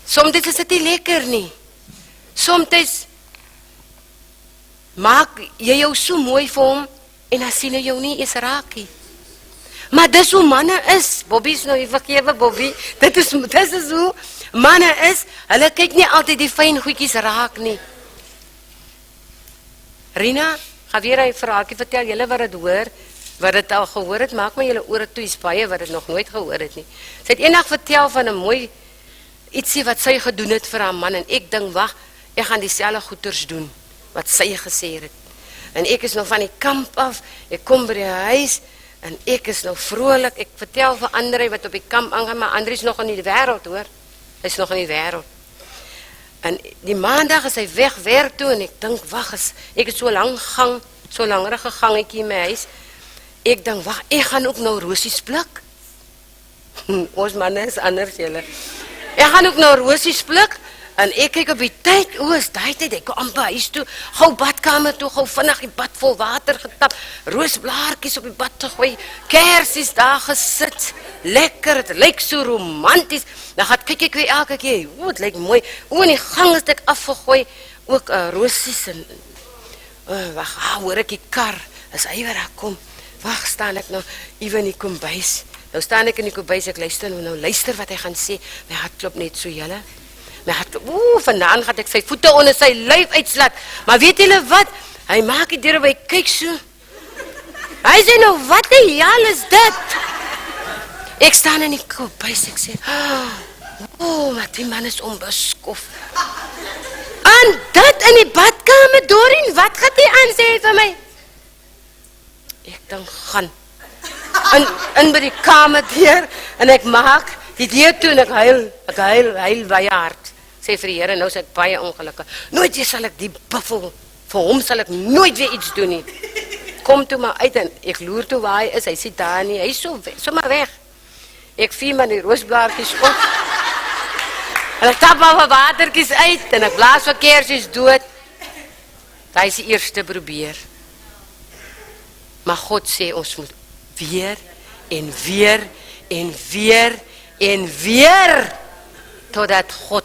Soms is dit nie lekker nie. Soms maak jy jou so mooi vir hom, en dan sien hy jou nie eens raak nie. Maar dis hoe manne is. Bobby is nou vergewe, Bobby. Dit is hoe manne is. Hulle kyk nie altyd die fyn goedjies raak nie. Rina, ga weer 'n vraagkie vertel, julle wat dit hoor, wat dit al gehoor het, maak my julle ore toe, is baie wat dit nog nooit gehoor het nie. Sy het eendag vertel van 'n mooi ietsie wat sy gedoen het vir haar man, en ek dink, wag, ek gaan dieselfde goeters doen, wat sy gesê het. En ek is nog van die kamp af, ek kom by die huis, en ek is nou vrolik, ek vertel vir André wat op die kamp aangaan, maar André is nog in die wêreld, hoor. Hy is nog in die wêreld. En die maandag is hy weg werk toe, en ek dink, wag, ek het so langerige gangetjie in my huis, ek dink, wag, ek gaan ook nou rosies pluk. Ons manne is anders, julle. Ek gaan ook nou rosies pluk, en ek kyk op die tyd, is die tyd, ek kom amper huis toe, gou badkamer toe, gou vinnig die bad vol water getap, roosblaartjies op die bad gegooi, kersies daar gesit, lekker, het lyk so romanties, dan gaan kyk ek weer elke keer, het lyk mooi, in die gang is ek afgegooi, ook rosies, en, wacht, hoor ek die kar, as hy weer daar kom, wacht, staan ek nou, even in die kombuis, nou staan ek in die kombuis, ek luister wat hy gaan sê, my hart klop net so, julle, vandaan gaat ek sy voete onder sy lyf uitslat. Maar weet julle wat? Hy maak die deur, hy kyk so. Hy sê nou, wat die hel is dit? Ek staan in die kombuis, ek sê, maar die man is onbeskof. En dit in die badkamer, Dorien, wat gaat die aan, sê hy vir my? Ek dink, gaan. In by die kamer deur, en ek maak die deur toe, en ek huil baie hard. Sê vir die Here, nou is ek baie ongelukkig. Nooit weer sal ek die buffel, vir hom sal ek nooit weer iets doen nie. Kom toe maar uit, en ek loer toe waar hy is, hy sê daar nie, hy is so maar weg. Ek vee maar die roosblaartjies op, en ek tap maar wat watertjies uit, en ek blaas wat kersies dood. Dit is die eerste probeer. Maar God sê, ons moet weer, en weer, en weer, en weer, totdat God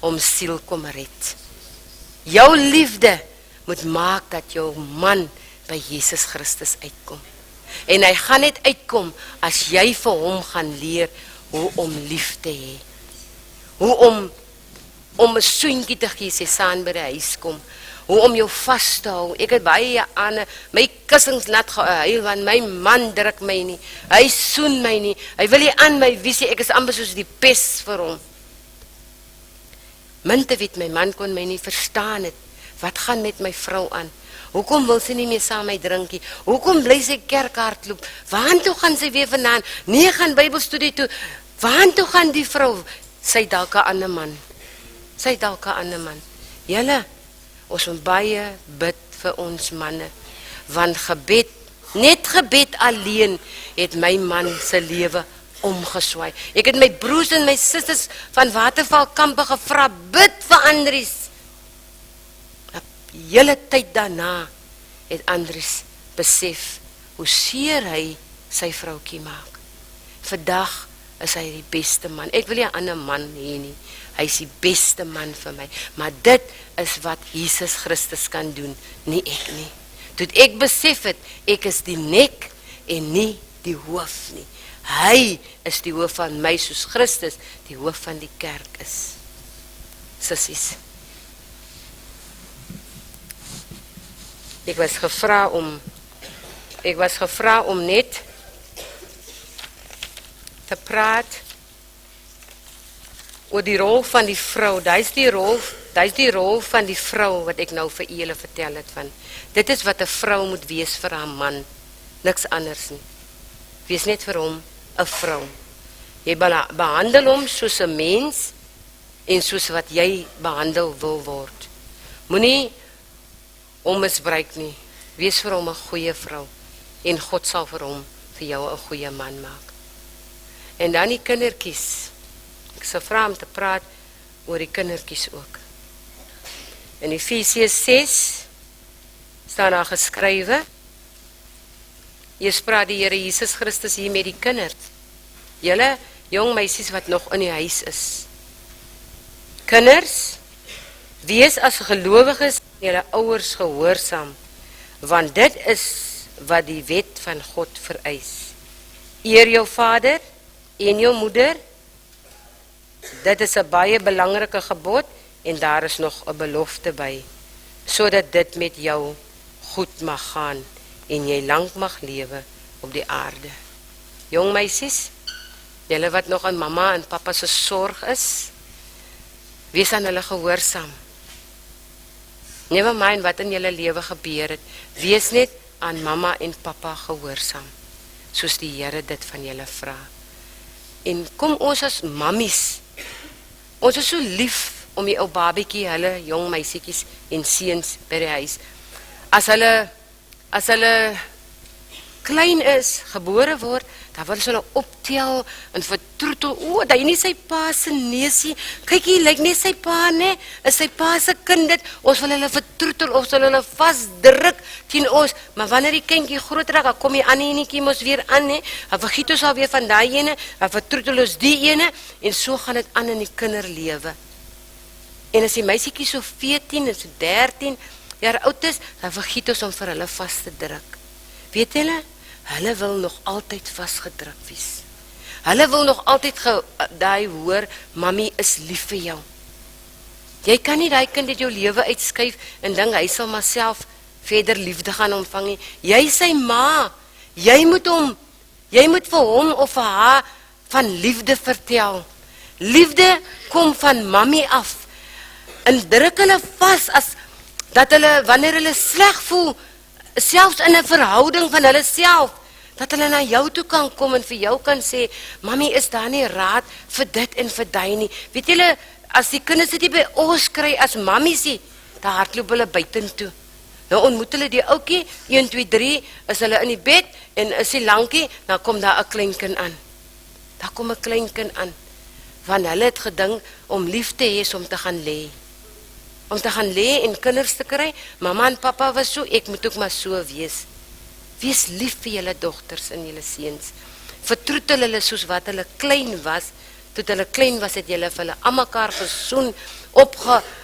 om siel kom red. Jou liefde moet maak dat jou man by Jesus Christus uitkom. En hy gaan net uitkom as jy vir hom gaan leer hoe om lief te hê. Hoe om 'n soentjie te gee, sê Saan by die huis kom. Hoe om jou vas te hou. Ek het baie aan my kussings laat gehuil, want my man druk my nie. Hy soen my nie. Hy wil nie aan my visie, ek is amper soos die pes vir hom. Minte weet, my man kon my nie verstaan het. Wat gaan met my vrou aan? Hoekom wil sy nie meer saam my drinkie? Hoekom bly sy kerk hardloop? Waartoe gaan sy weer vanaand? Nee, gaan Bybelstudie toe. Waartoe gaan die vrou? Sy dalk 'n ander man. Sy dalk 'n ander man. Julle, ons moet baie bid vir ons manne. Want gebed, net gebed alleen, het my man se lewe omgeswaai. Ek het my broers en my susters van Watervalkampe gevra, bid vir Andries. Die hele tyd daarna het Andries besef hoe seer hy sy vroukie maak. Vandag is hy die beste man. Ek wil nie 'n ander man hê nie. Hy is die beste man vir my. Maar dit is wat Jesus Christus kan doen, nie ek nie. Toe ek besef het, ek is die nek en nie die hoof nie. Hy is die hoof van my, soos Christus die hoof van die kerk is. Sissies. Ek was gevra om net te praat oor die rol van die vrou. Dit is die rol van die vrou wat ek nou vir julle vertel het van. Dit is wat 'n vrou moet wees vir haar man. Niks anders nie. Wees net vir hom 'n vrou. Jy behandel hom soos 'n mens en soos wat jy behandel wil word. Moenie hom misbruik nie. Wees vir hom 'n goeie vrou en God sal vir hom vir jou 'n goeie man maak. En dan die kindertjies. Ek sal vra om te praat oor die kindertjies ook. In Efesiërs 6 staan daar geskrywe, eers praat die Here Jesus Christus hier met die kinders. Julle jong meisies wat nog in die huis is. Kinders, wees as gelowiges julle ouers gehoorsaam, want dit is wat die wet van God vereis. Eer jou vader en jou moeder. Dit is 'n baie belangrike gebod en daar is nog 'n belofte by, sodat dit met jou goed mag gaan en jy lank mag lewe op die aarde. Jong meisies, julle wat nog aan mamma en pappa se sorg is, wees aan hulle gehoorsaam. Never mind wat in julle lewe gebeur het, wees net aan mamma en pappa gehoorsaam, soos die Here dit van julle vra. En kom ons as mammies, ons is so lief om die ou babietjie, hulle jong meisietjies en seuns by die huis. As hulle klein is, gebore word, dan wil hulle optel en vertroetel. O, dat hy nie sy pa se neusie. Kyk hier, lyk nie sy pa nie. Is sy pa se kind dit? Ons wil hulle vertroetel of sal hulle vasdruk teen ons. Maar wanneer die kindjie groot raak, dan kom die ander enetjie mos weer aan, hè. Dan vergiet ons alweer van daai ene, dan vertroetel ons die ene en so gaan dit aan in die kinderlewe. En as die meisietjie so 14 en so 13 jaar oud is, dan vergiet ons om vir hulle vas te druk. Weet julle, hulle wil nog altyd vasgedruk wees. Hulle wil nog altyd daai hoor, mami is lief vir jou. Jy kan nie daai kind uit jou lewe uitskuif en dink hy sal maar self verder liefde gaan ontvang nie. Jy sy ma, jy moet vir hom of vir haar van liefde vertel. Liefde kom van mami af. En druk hulle vas as dat hulle, wanneer hulle sleg voel, selfs in 'n verhouding van hulle self, dat hulle na jou toe kan kom en vir jou kan sê, mami, is daar nie raad vir dit en vir die nie. Weet julle, as die kinders dit by ons kry as mammies, dan hardloop hulle buitentoe. Nou ontmoet hulle die ouetjie, 1, 2, 3, is hulle in die bed en is die lankie, dan kom daar 'n klein kind aan. Daar kom 'n klein kind aan. Want hulle het gedink om lief te hê is om te gaan lê. Om te gaan lê en kinders te kry. Mamma en pappa was so, ek moet ook maar so wees. Wees lief vir julle dogters en julle seuns. Vertroetel hulle soos wat hulle klein was. Toe hulle klein was, het julle vir hulle aan mekaar gesoen,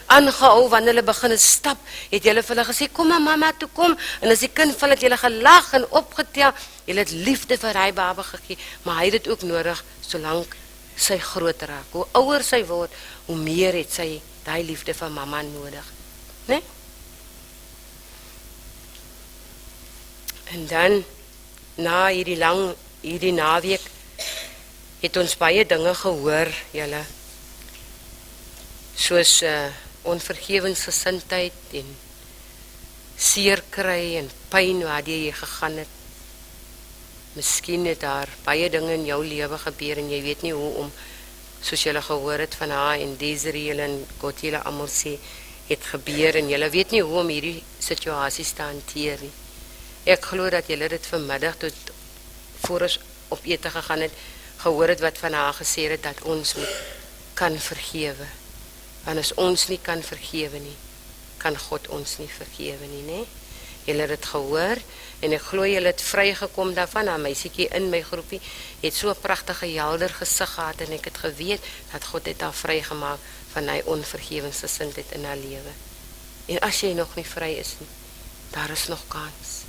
aangehou, wanneer hulle begin stap, het julle vir hulle gesê, kom maar mamma toe kom, en as die kind val, het julle gelag en opgetel, julle het liefde vir hy baba gegee, maar hy het dit ook nodig, solank sy groot raak. Hoe ouer sy word, hoe meer het sy die liefde van mamma nodig. Nee? En dan, na hierdie naweek, het ons baie dinge gehoor, julle. Soos onvergewensgesindheid en seer kry en pyn waar jy gegaan het. Miskien het daar baie dinge in jou lewe gebeur en jy weet nie hoe om, soos julle gehoor het van haar en Desiree en God julle almal sê, het gebeur en julle weet nie hoe om hierdie situasies te hanteer nie. Ek glo dat julle dit vanmiddag tot voor ons op ete gegaan het, gehoor het wat van haar gesê het, dat ons kan vergewe. Want as ons nie kan vergewe nie, kan God ons nie vergewe nie, nee? Julle het dit gehoor, en ek glo julle het vrygekom daarvan, haar meisietjie in my groepie, het so 'n pragtige helder gesig gehad, en ek het geweet, dat God het haar vrygemaak, van hy onvergewensgesindheid in haar lewe. En as jy nog nie vry is nie, daar is nog kans.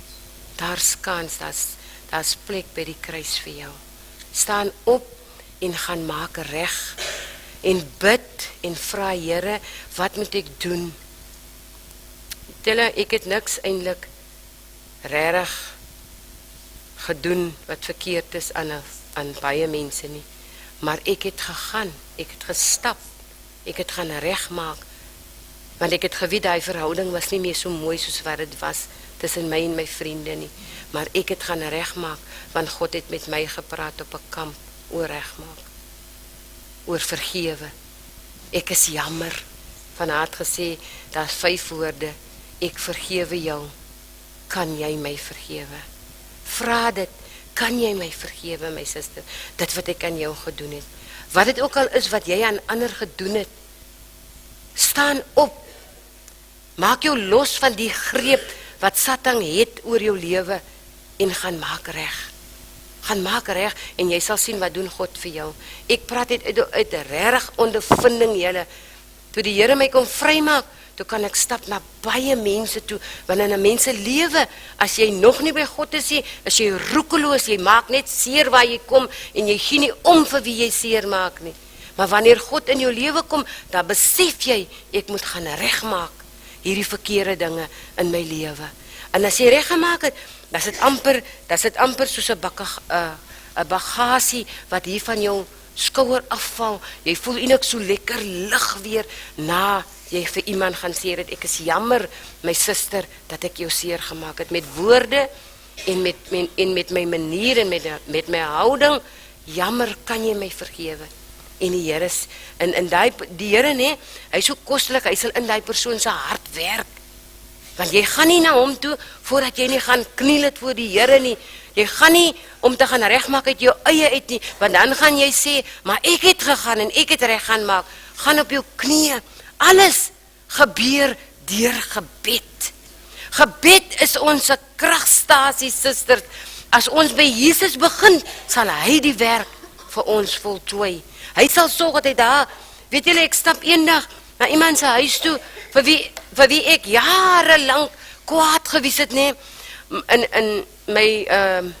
Daar's kans, daar's plek by die kruis vir jou. Staan op, en gaan maak reg, en bid, en vra Here, wat moet ek doen? Ek het niks eintlik regtig gedoen, wat verkeerd is aan baie mense nie, maar ek het gegaan, ek het gestap, ek het gaan regmaak, want ek het geweet, die verhouding was nie meer so mooi soos wat het was, tussen my en my vriende nie, maar ek het gaan regmaak, want God het met my gepraat op 'n kamp, oor regmaak, oor vergewe, Ek is jammer. Van haar het gesê, daar's 5 woorde. Ek vergewe jou. Kan jy my vergewe? Vra dit. Kan jy my vergewe, my suster? Dit wat ek aan jou gedoen het. Wat dit ook al is wat jy aan ander gedoen het. Staan op. Maak jou los van die greep wat Satan het oor jou lewe en gaan maak reg. Gaan maak reg en jy sal sien wat doen God vir jou. Ek praat uit regtig ondervinding julle. Toe die Here my kom vrymaak, toe kan ek stap na baie mense toe, want in 'n mens se lewe, as jy nog nie by God is nie, as jy roekeloos, jy maak net seer waar jy kom en jy gee nie om vir wie jy seer maak nie. Maar wanneer God in jou lewe kom, dan besef jy, ek moet gaan regmaak hierdie verkeerde dinge in my lewe. En as jy reggemaak het, dis dit amper soos 'n bagasie wat hier van jou skouer afval. Jy voel eintlik so lekker lig weer na jy vir iemand gaan sê dat ek is jammer, my suster, dat ek jou seer gemaak het met woorde en met my manier en met my houding. Jammer, kan jy my vergewe? En die Here is die Here nê, hy is so kostelik, hy sal in daai persoon se hart werk. Want jy gaan nie na hom toe voordat jy nie gaan kniel het voor die Here nie. Jy gaan nie om te gaan regmaak uit jou eie uit nie, want dan gaan jy sê, maar ek het gegaan en ek het reg gaan maak. Gaan op jou knieë. Alles gebeur deur gebed. Gebed is ons kragstasie, susters. As ons by Jesus begin, sal hy die werk vir ons voltooi. Hy sal sorg dat hy daar, weet julle, ek stap eendag na iemand se huis toe, vir wie ek jarelang kwaad gewees het, nee. In my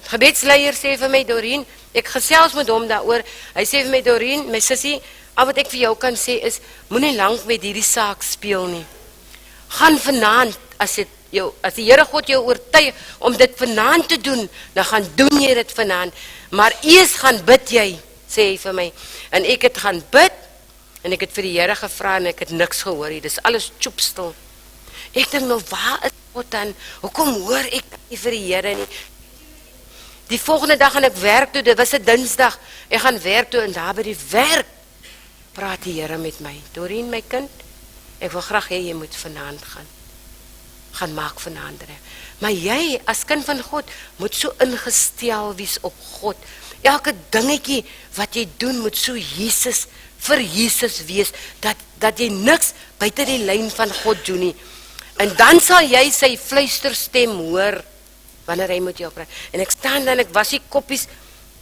gebedsleier sê vir my, Dorien, ek gesels met hom daaroor, hy sê vir my, Dorien, my sussie, al wat ek vir jou kan sê is, moenie lank met hierdie saak speel nie. Gaan vanaand, as die Here God jou oortuig om dit vanaand te doen, dan gaan doen jy dit vanaand. Maar eers gaan bid jy, sê hy vir my. En ek het gaan bid, en ek het vir die Here gevra, en ek het niks gehoor nie. Dis alles choepstil. Ek dink nou, waar is God dan? Hoekom hoor ek nie vir die Here nie? Die volgende dag gaan ek werk toe, dit was 'n Dinsdag. Ek gaan werk toe, en daar by die werk praat die Here met my. Dorien, my kind, ek wil graag hê jy moet vanaand gaan maak vanaand reg. Maar jy, as kind van God, moet so ingestel wees op God. Elke dingetjie wat jy doen, moet so vir Jesus wees, dat jy niks buite die lyn van God doen nie. En dan sal jy sy fluisterstem hoor, wanneer hy met jou praat. En ek staan dan, ek was die koppies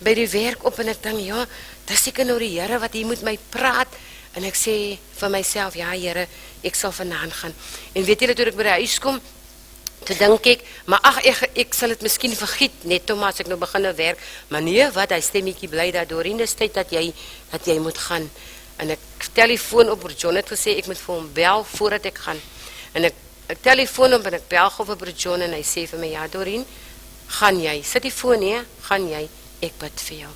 by die werk op, en ek dink, ja, dis seker nou die Here wat hier met my praat. En ek sê vir myself, ja Here, ek sal vanaand gaan. En weet julle, toe ek by die huis kom, toe dink ek, maar ag, ek sal dit miskien vergiet, net om as ek nou begin werk. Maar nee, wat, hy stemmetjie bly daar, Dorien, dis tyd dat jy moet gaan. En ek telefoon op, John het gesê, ek moet vir hom bel voordat ek gaan. En ek telefoon op, en ek bel gou vir John, en hy sê vir my, ja Dorien, gaan jy, sit die foon neer, gaan jy, ek bid vir jou.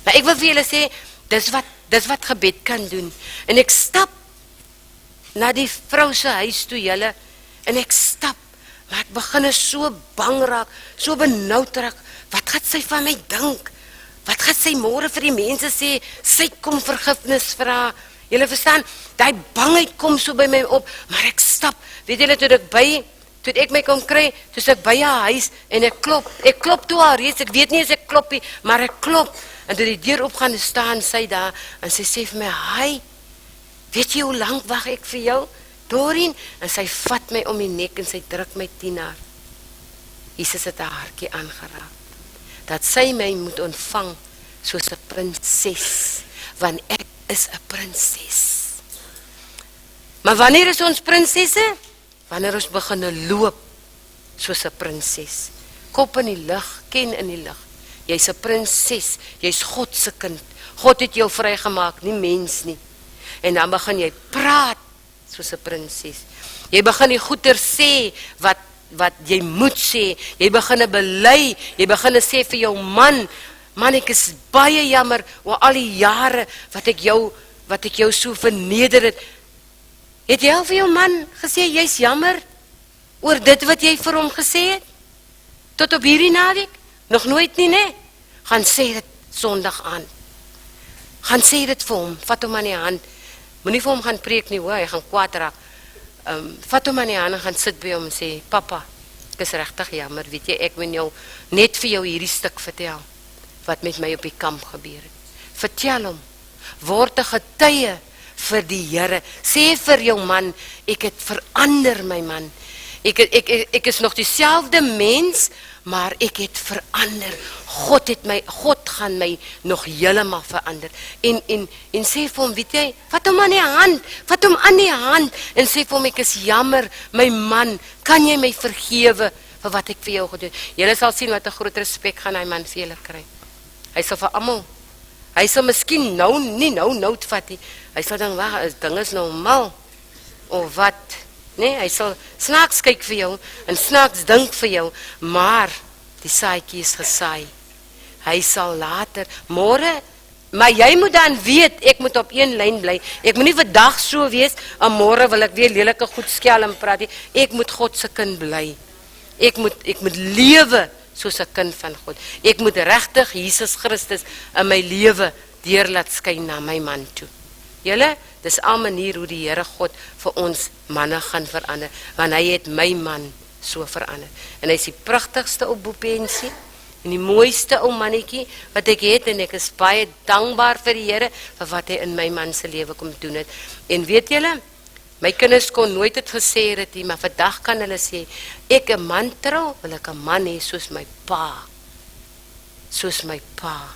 Maar ek wil vir julle sê, dis wat gebed kan doen. En ek stap na die vrou se huis toe, julle, en ek stap, maar ek begin so bang raak, so benoud raak. Wat gaan sy van my dink? Wat gaan sy môre vir die mense sê? Sy kom vergifnis vra. Julle verstaan, daai bangheid kom so by my op, maar ek stap. Weet julle, toe ek my kon kry, toe ek by haar huis, en ek klop toe al reeds, ek weet nie as ek klop nie, maar ek klop, en toe die deur opgaan, staan sy daar, en sy sê vir my, hi, weet jy hoe lang wag ek vir jou, Dorien? En sy vat my om die nek, en sy druk my 10 haar. Jesus het haar hartjie aangeraak, dat sy my moet ontvang, soos 'n prinses, want ek is 'n prinses. Maar wanneer is ons prinsesse? Wanneer ons begin loop soos 'n prinses. Kop in die lug, ken in die lug. Jy's 'n prinses, jy's God se kind. God het jou vrygemaak, nie mens nie. En dan begin jy praat soos 'n prinses. Jy begin die goeie sê wat jy moet sê. Jy begin bely, jy begin sê vir jou man, ek is baie jammer oor al die jare wat ek jou so verneder het. Het jy al vir jou man gesê, jy's jammer oor dit wat jy vir hom gesê het? Tot op hierdie naweek? Nog nooit nie, nee? Gaan sê dit Sondag aan. Gaan sê dit vir hom, vat hom aan die hand. Moenie vir hom gaan preek nie, hoor, hy gaan kwaad raak. Vat hom aan die hand en gaan sit by hom en sê, papa, ek is regtig jammer, weet jy, ek wil jou net vir jou hierdie stuk vertel, wat met my op die kamp gebeur het. Vertel hom, word 'n getuie vir die Here. Sê vir jou man, ek het verander my man. Ek is nog dieselfde mens, maar ek het verander. God gaan my nog heeltemal verander. En sê vir hom, weet jy, vat hom aan die hand, en sê vir hom, ek is jammer, my man, kan jy my vergewe vir wat ek vir jou gedoen? Julle sal sien wat 'n groot respek gaan hy man vir julle kry. Hy sal vir almal, hy sal miskien nou vat nie. Hy sal dan wag, ding is nou mal, of wat, nee, hy sal snaaks kyk vir jou, en snaaks dink vir jou, maar die saadjie is gesaai. Hy sal later, môre, maar jy moet dan weet, ek moet op een lyn bly. Ek moet nie vandag so wees, en môre wil ek weer lelike goed skel en praat nie. Ek moet God se kind bly. Ek moet lewe soos 'n kind van God. Ek moet regtig Jesus Christus in my lewe deur laat skyn na my man toe. Julle, dis 'n manier hoe die Here God vir ons manne gaan verander, want hy het my man so verander. En hy is die pragtigste ou boepensie, en die mooiste ou mannetjie wat ek het, en ek is baie dankbaar vir die Here vir wat hy in my man se lewe kom doen het. En weet julle, my kinders kon nooit dit gesê het nie, maar vandag kan hulle sê, ek 'n man trou, wil ek 'n man hê soos my pa. Soos my pa.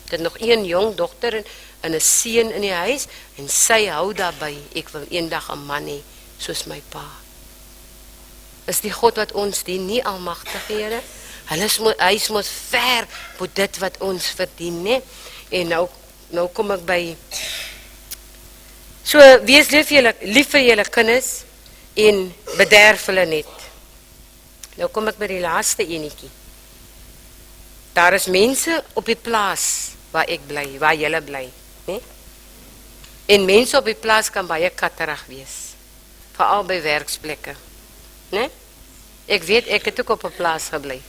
Ek het nog een jong dogter en 'n seun in die huis, en sy hou daarby, ek wil eendag 'n man hê soos my pa. Is die God wat ons dien nie almagtige Here? Hy is mos ver bo dit wat ons verdien, né? En nou kom ek by, so wees lief vir julle kinders en bederf hulle net. Nou kom ek by die laaste enetjie. Daar is mense op die plaas waar ek bly, waar julle bly, né? En mense op die plaas kan baie katterig wees, veral by werksplekke, né? Ek weet, ek het ook op 'n plaas gebly.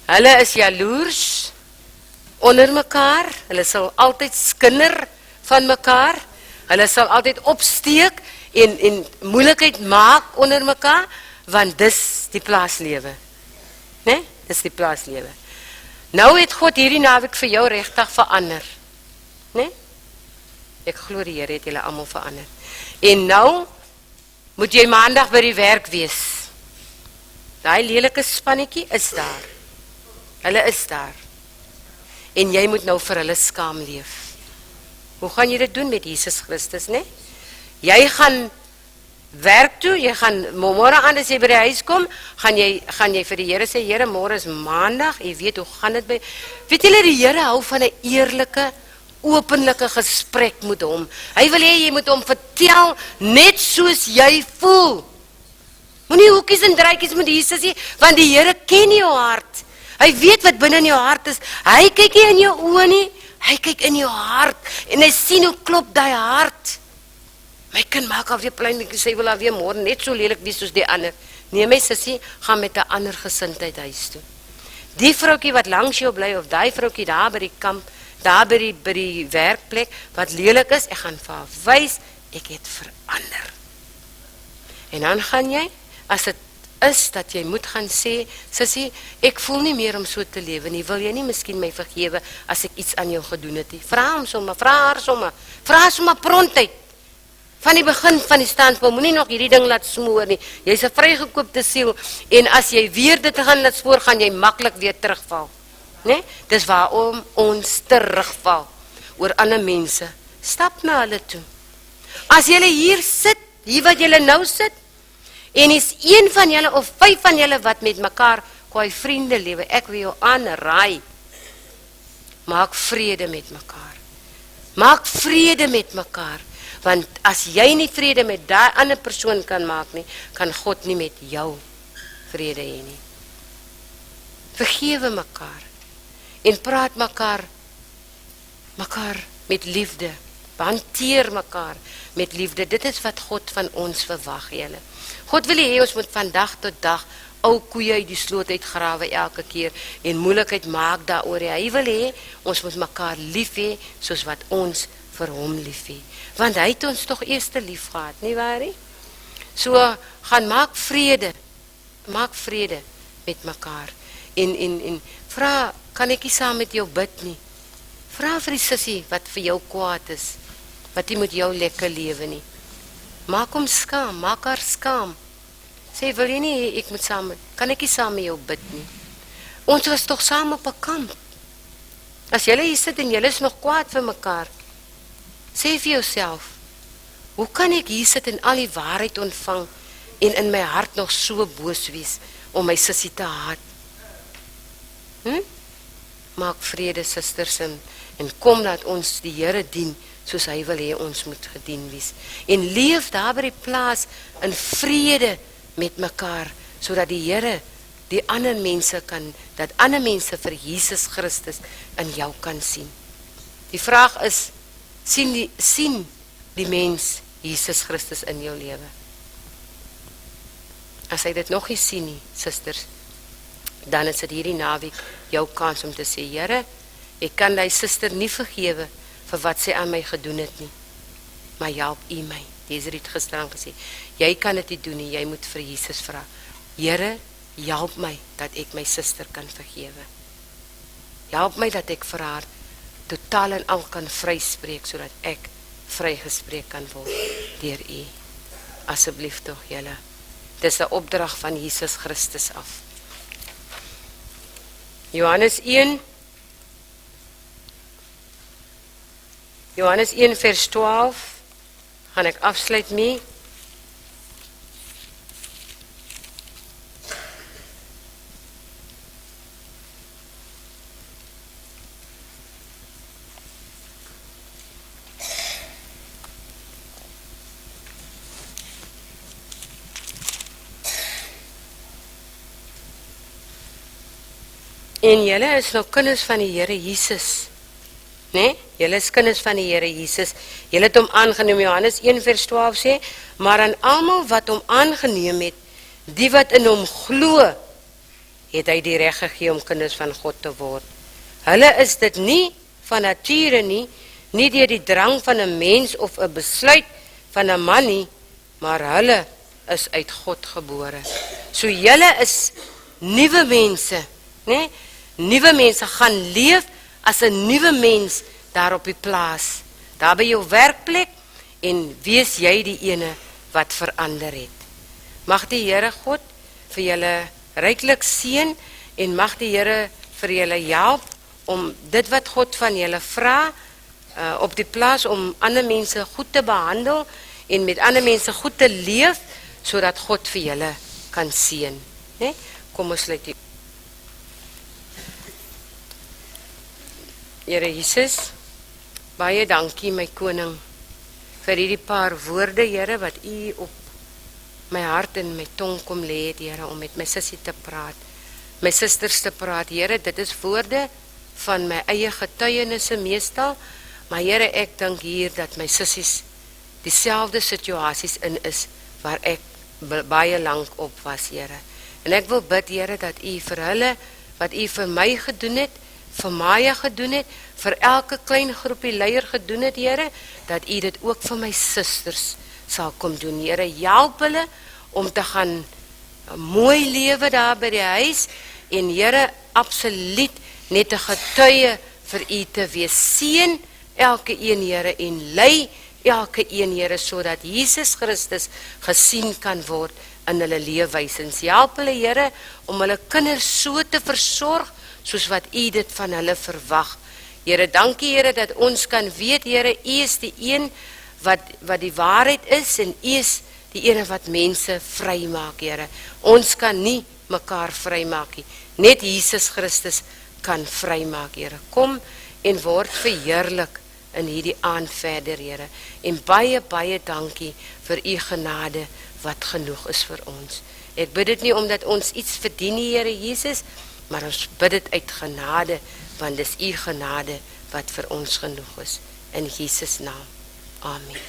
Hulle is jaloers onder mekaar, hulle sal altyd skinder van mekaar, hulle sal altyd opsteek en moeilikheid maak onder mekaar, want dis die plaaslewe, né? Dis die plaaslewe. Nou het God hierdie naweek vir jou regtig verander, né? Ek glo die Here het julle almal verander. En nou moet jy maandag by die werk wees. Daai lelike spannetjie is daar. Hulle is daar. En jy moet nou vir hulle skaam leef. Hoe gaan jy dit doen met Jesus Christus, né? Jy gaan werk toe, jy gaan môre aan as jy by die huis kom, gaan jy vir die Here sê, Here, môre is maandag, jy weet hoe gaan dit by. Weet julle, die Here hou van 'n eerlike, openlike gesprek met hom. Hy wil hê jy moet hom vertel net soos jy voel. Moenie hoekies en draadjies met Jesus nie, want die Here ken jou hart. Hy weet wat binne in jou hart is. Hy kyk nie in jou oë nie, hy kyk in jou hart, en hy sien hoe klop daai hart. My kind maak alweer plein, ek sê wil alweer môre net so lelik wees soos die ander. Nee, my sussie, gaan met 'n ander gesindheid huis toe. Die vroukie wat langs jou bly, of daai vroukie daar by die kamp, daar by die werkplek, wat lelik is, ek gaan vir haar wys, ek het verander. En dan gaan jy, as dit is dat jy moet gaan sê, sussie, ek voel nie meer om so te lewe nie, wil jy nie miskien my vergewe as ek iets aan jou gedoen het nie? Vra haar sommer prontuit. Van die begin van die standpunt, moenie nog hierdie ding laat smoor nie. Jy's 'n vrygekoopte siel, en as jy weer dit gaan laat spoor, gaan jy maklik weer terugval. Né? Dis waarom ons terugval oor ander mense. Stap na hulle toe. As julle hier sit, hier wat julle nou sit, en is een van julle of 5 van julle wat met mekaar kwaai vriende lewe, ek wil jou aanraai, maak vrede met mekaar. Maak vrede met mekaar, want as jy nie vrede met daai ander persoon kan maak nie, kan God nie met jou vrede hê nie. Vergewe mekaar en praat mekaar met liefde. Hanteer mekaar met liefde. Dit is wat God van ons verwag, julle. God wil hê ons moet van dag tot dag ou koeie uit die sloot uitgrawe elke keer en moeilikheid maak daaroor. Hy wil hê ons moet mekaar lief hê soos wat ons vir hom lief hê. Want hy het ons tog eers lief gehad, nie waar nie? So, gaan maak vrede met mekaar. En vra, kan ek nie saam met jou bid nie? Vra vir die sussie wat vir jou kwaad is, wat nie met jou lekker lewe nie. Maak hom skaam, maak haar skaam. Sê, wil jy nie, ek moet saam, kan ek nie saam met jou bid nie? Ons was toch saam op 'n kamp. As julle hier sit en julle is nog kwaad vir mekaar, sê vir jouself, hoe kan ek hier sit en al die waarheid ontvang en in my hart nog so boos wees om my sussie te haat? Maak vrede, susters, en kom dat ons die Here dien soos hy wil hê ons moet gedien wees. En leef daar by die plaas in vrede met mekaar, sodat die Here die ander mense dat ander mense vir Jesus Christus in jou kan sien. Die vraag is, sien die mens Jesus Christus in jou lewe? As hy dit nog nie sien nie, susters, dan is dit hierdie naweek jou kans om te sê, Here, ek kan die suster nie vergewe vir wat sy aan my gedoen het nie, maar help U my. Deze het gisteraan gesê, jy kan dit nie doen nie, jy moet vir Jesus vra. Here, help my dat ek my suster kan vergewe. Help my dat ek vir haar totaal en al kan vryspreek, sodat ek vrygespreek kan word deur U. Asseblief tog julle. Dis 'n opdrag van Jesus Christus af. Johannes 1 vers 12 gaan ek afsluit mee. En julle is nou kinders van die Here Jesus. Nee? Julle is kinders van die Here Jesus. Julle het hom aangeneem, Johannes 1 vers 12 sê, maar aan almal wat hom aangeneem het, die wat in hom glo, het hy die reg gegee om kinders van God te word. Hulle is dit nie van nature nie deur die drang van 'n mens of 'n besluit van 'n man nie, maar hulle is uit God gebore. So julle is nuwe mense, nee? Nuwe mense gaan leef as 'n nuwe mens daar op die plaas, daar by jou werkplek, en wees jy die ene wat verander het. Mag die Here God vir julle ryklik seën, en mag die Here vir julle help om dit wat God van julle vra op die plaas, om ander mense goed te behandel en met ander mense goed te leef, sodat God vir julle kan seën. Nee? Kom ons sluit die. Here Jesus, baie dankie my koning vir hierdie paar woorde, Here, wat U op my hart en my tong kom lê het, Here, om met my sussie te praat, my susters te praat. Here, dit is woorde van my eie getuienisse meestal, maar Here, ek dink hier dat my sissies dieselfde situasies in is waar ek baie lank op was, Here. En ek wil bid, Here, dat U vir hulle wat U vir my gedoen het, vir Maya gedoen het, vir elke klein groepie leier gedoen het, Here, dat U dit ook vir my susters sal kom doen. Here, help hulle om te gaan mooi lewe daar by die huis, en Here, absoluut net 'n getuie vir U te wees. Seën elke een, Here, en lei elke een, Here, sodat Jesus Christus gesien kan word in hulle leefwysens. Help hulle, Here, om hulle kinders so te versorg, soos wat U dit van hulle verwag. Here, dankie, Here, dat ons kan weet, Here, U is die een wat die waarheid is, en U is die ene wat mense vry maak, Here. Ons kan nie mekaar vry maak nie. Net Jesus Christus kan vry maak, Here. Kom en word verheerlik in hierdie aand verder, Here. En baie, baie dankie vir U genade wat genoeg is vir ons. Ek bid dit nie omdat ons iets verdien nie, Here Jesus, maar ons bid dit uit genade, want dis U genade wat vir ons genoeg is. In Jesus naam. Amen.